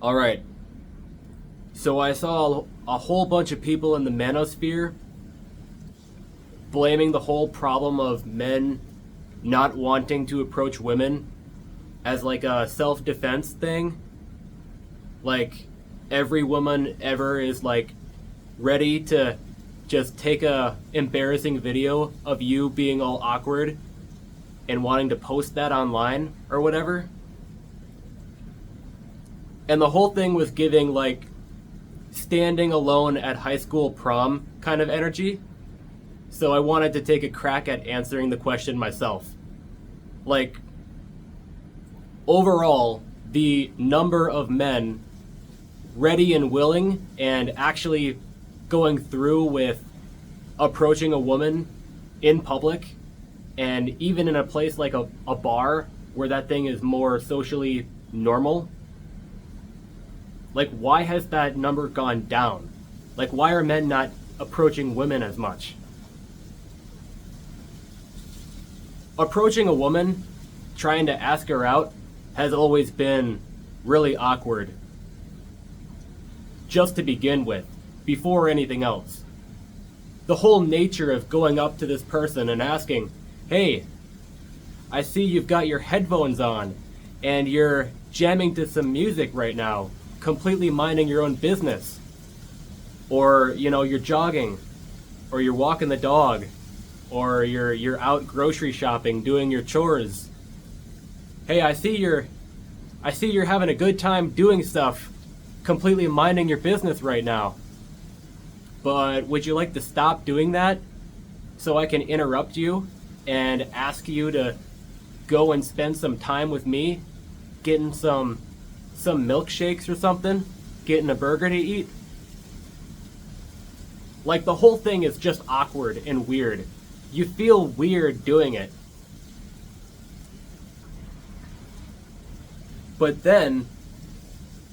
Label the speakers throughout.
Speaker 1: All right. So I saw a whole bunch of people in the manosphere blaming the whole problem of men not wanting to approach women as like a self-defense thing. Like every woman ever is like ready to just take a embarrassing video of you being all awkward and wanting to post that online or whatever. And the whole thing was giving like standing alone at high school prom kind of energy. So I wanted to take a crack at answering the question myself. Like, overall, the number of men ready and willing and actually going through with approaching a woman in public and even in a place like a bar where that thing is more socially normal. Like, why has that number gone down? Like, why are men not approaching women as much? Approaching a woman, trying to ask her out, has always been really awkward. Just to begin with, before anything else. The whole nature of going up to this person and asking, hey, I see you've got your headphones on and you're jamming to some music right now, completely minding your own business. Or, you're jogging, or you're walking the dog, or you're out grocery shopping, doing your chores. Hey, I see you're having a good time doing stuff, completely minding your business right now. But would you like to stop doing that so I can interrupt you and ask you to go and spend some time with me, getting some milkshakes or something, getting a burger to eat? Like, the whole thing is just awkward and weird. You feel weird doing it. But then,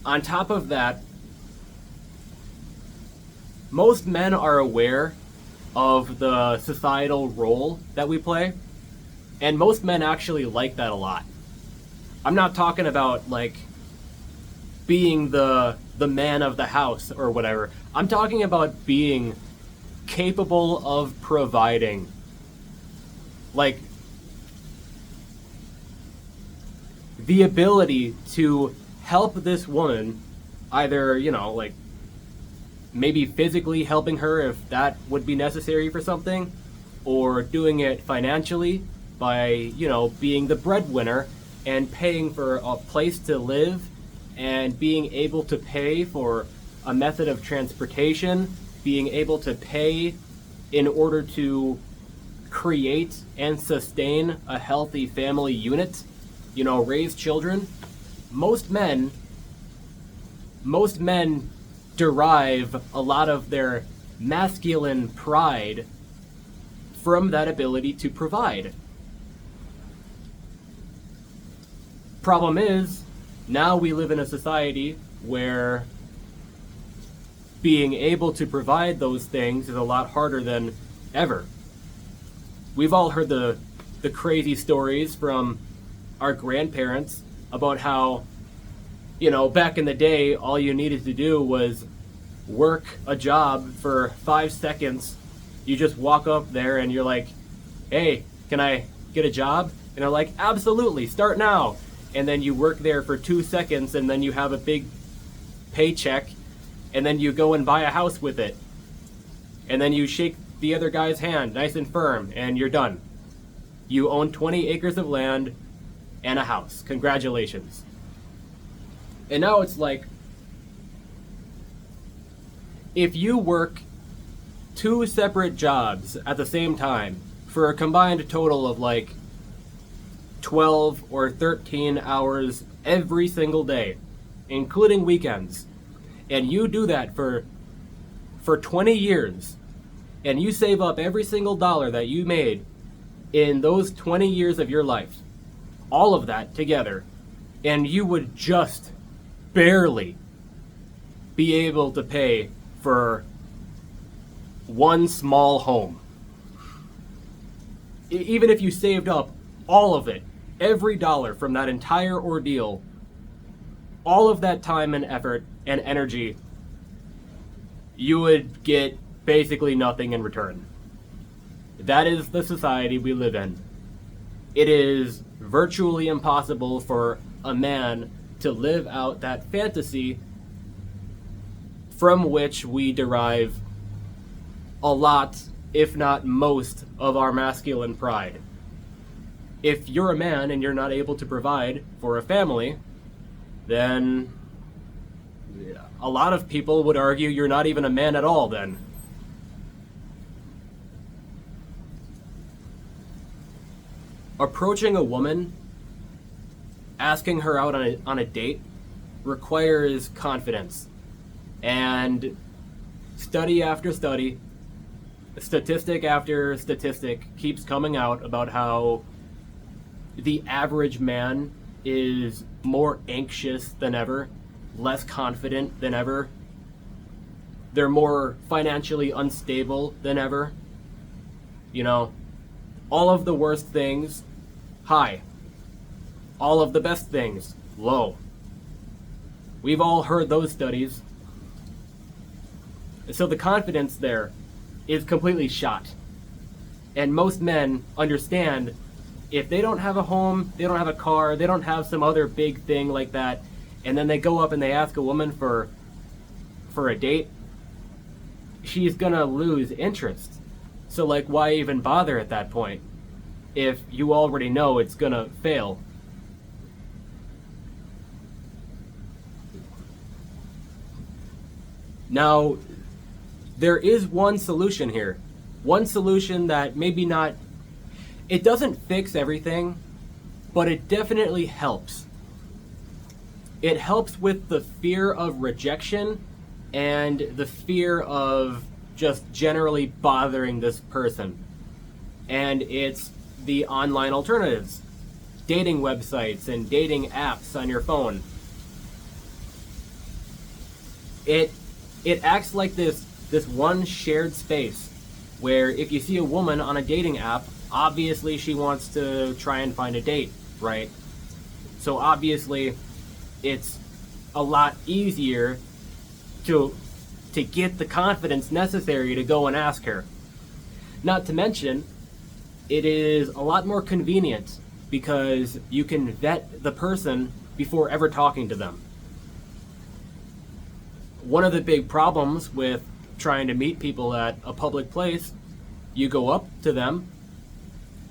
Speaker 1: on top of that, most men are aware of the societal role that we play, and most men actually like that a lot. I'm not talking about, like, being the man of the house or whatever. I'm talking about being capable of providing. Like, the ability to help this woman, either, like, maybe physically helping her if that would be necessary for something, or doing it financially by, being the breadwinner and paying for a place to live and being able to pay for a method of transportation, being able to pay in order to create and sustain a healthy family unit, raise children. Most men derive a lot of their masculine pride from that ability to provide. Problem is, now we live in a society where being able to provide those things is a lot harder than ever. We've all heard the crazy stories from our grandparents about how, back in the day, all you needed to do was work a job for 5 seconds. You just walk up there and you're like, hey, can I get a job? And they're like, absolutely, start now. And then you work there for 2 seconds and then you have a big paycheck and then you go and buy a house with it. And then you shake the other guy's hand nice and firm and you're done. You own 20 acres of land and a house. Congratulations. And now it's like, if you work 2 separate jobs at the same time for a combined total of like 12 or 13 hours every single day, including weekends, and you do that for 20 years, and you save up every single dollar that you made in those 20 years of your life, all of that together, and you would just barely be able to pay for one small home. Even if you saved up all of it, every dollar from that entire ordeal, all of that time and effort and energy, you would get basically nothing in return. That is the society we live in. It is virtually impossible for a man to live out that fantasy from which we derive a lot, if not most, of our masculine pride. If you're a man and you're not able to provide for a family, then a lot of people would argue you're not even a man at all then. Approaching a woman, asking her out on a date, requires confidence. And study after study, statistic after statistic keeps coming out about how the average man is more anxious than ever, less confident than ever. They're more financially unstable than ever. You know, all of the worst things, high. All of the best things, low. We've all heard those studies. So the confidence there is completely shot. And most men understand if they don't have a home, they don't have a car, they don't have some other big thing like that, and then they go up and they ask a woman for a date, she's gonna lose interest. So like, why even bother at that point if you already know it's gonna fail? Now, there is one solution here. One solution that maybe not, it doesn't fix everything, but it definitely helps. It helps with the fear of rejection and the fear of just generally bothering this person. And it's the online alternatives, dating websites and dating apps on your phone. It acts like this one shared space where if you see a woman on a dating app, obviously she wants to try and find a date, right? So obviously it's a lot easier to get the confidence necessary to go and ask her. Not to mention, it is a lot more convenient because you can vet the person before ever talking to them. One of the big problems with trying to meet people at a public place, you go up to them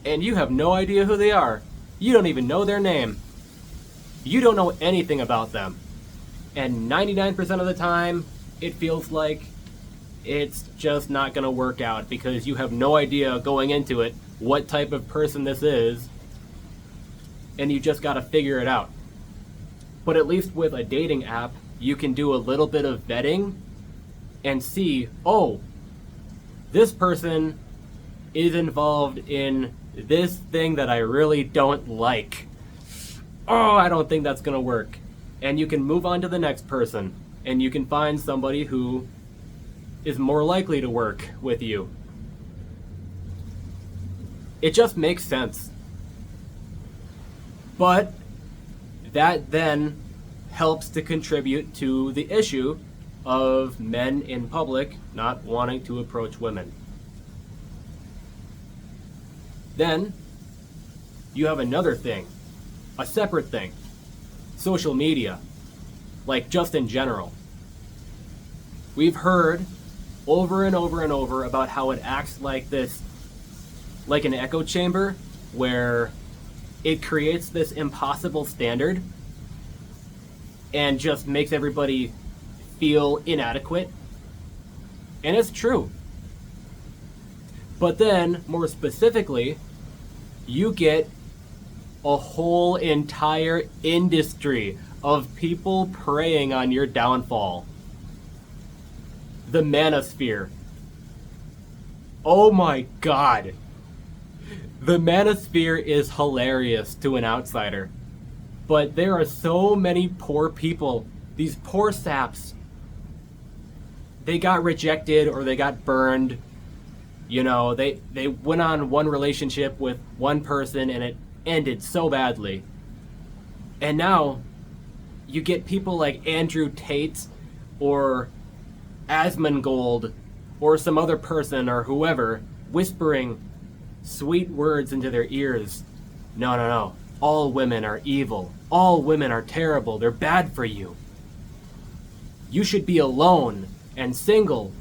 Speaker 1: and you have no idea who they are. You don't even know their name. You don't know anything about them. And 99% of the time, it feels like it's just not going to work out because you have no idea going into it what type of person this is, and you just got to figure it out. But at least with a dating app, you can do a little bit of vetting and see, oh, this person is involved in this thing that I really don't like. Oh, I don't think that's going to work. And you can move on to the next person, and you can find somebody who is more likely to work with you. It just makes sense. But that then helps to contribute to the issue of men in public not wanting to approach women. Then you have another thing, a separate thing, social media, like just in general. We've heard over and over and over about how it acts like this, like an echo chamber where it creates this impossible standard and just makes everybody feel inadequate. And it's true. But then, more specifically, you get a whole entire industry of people preying on your downfall. The manosphere. Oh my god. The manosphere is hilarious to an outsider. But there are so many poor people, these poor saps. They got rejected or they got burned. You know, they went on one relationship with one person and it ended so badly. And now you get people like Andrew Tate or Asmongold or some other person or whoever whispering sweet words into their ears. No, no, no. All women are evil. All women are terrible. They're bad for you. You should be alone and single,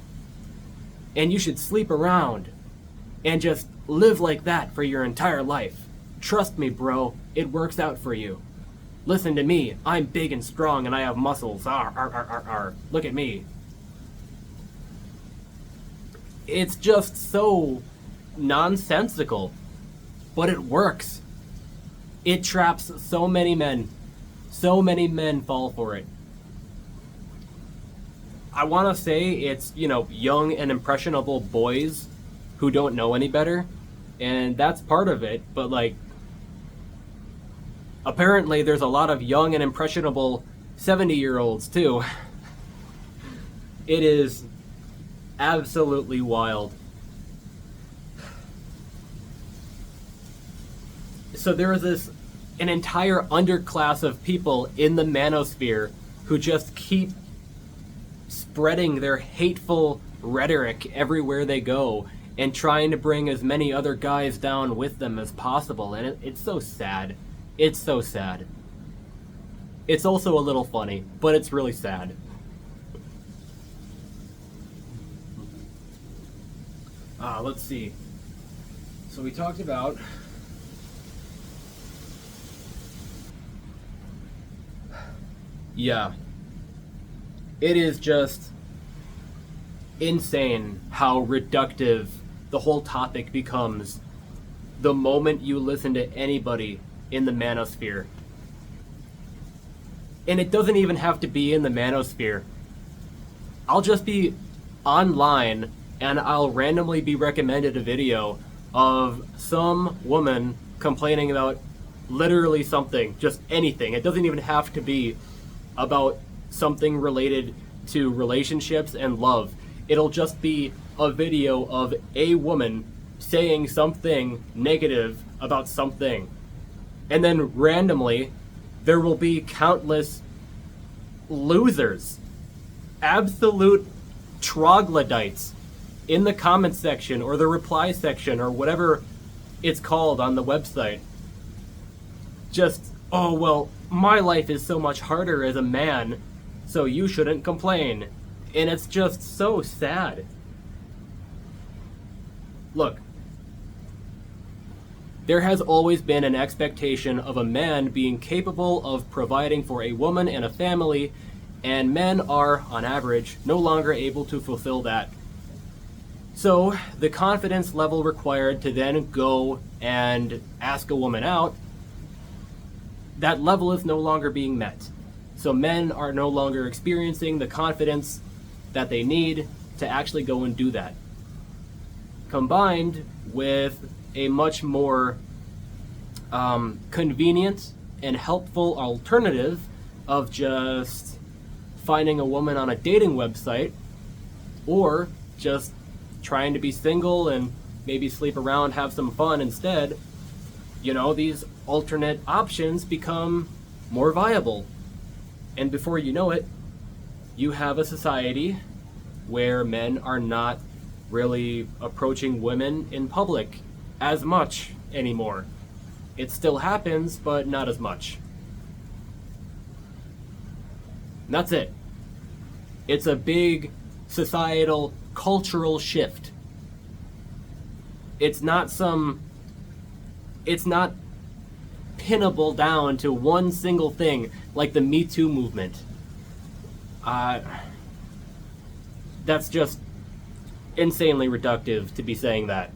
Speaker 1: and you should sleep around and just live like that for your entire life. Trust me, bro. It works out for you. Listen to me. I'm big and strong and I have muscles. Arr, arr, arr, arr, arr. Look at me. It's just so nonsensical, but it works. It traps so many men. So many men fall for it. I want to say it's, young and impressionable boys who don't know any better, and that's part of it, but apparently there's a lot of young and impressionable 70-year-olds too. It is absolutely wild. So there is an entire underclass of people in the manosphere who just keep spreading their hateful rhetoric everywhere they go and trying to bring as many other guys down with them as possible. And it's so sad. It's so sad. It's also a little funny, but it's really sad. Let's see. So we talked about yeah. It is just insane how reductive the whole topic becomes the moment you listen to anybody in the manosphere. And it doesn't even have to be in the manosphere. I'll just be online and I'll randomly be recommended a video of some woman complaining about literally something, just anything. It doesn't even have to be about something related to relationships and love. It'll just be a video of a woman saying something negative about something. And then randomly, there will be countless losers, absolute troglodytes in the comments section or the reply section or whatever it's called on the website. Just, oh, well, my life is so much harder as a man, so you shouldn't complain. And it's just so sad. Look, there has always been an expectation of a man being capable of providing for a woman and a family, and men are, on average, no longer able to fulfill that. So, the confidence level required to then go and ask a woman out, that level is no longer being met. So men are no longer experiencing the confidence that they need to actually go and do that. Combined with a much more convenient and helpful alternative of just finding a woman on a dating website or just trying to be single and maybe sleep around, have some fun instead, these alternate options become more viable. And before you know it, you have a society where men are not really approaching women in public as much anymore. It still happens, but not as much. And that's it. It's a big societal, cultural shift. It's not pinnable down to one single thing like the Me Too movement. That's just insanely reductive to be saying that.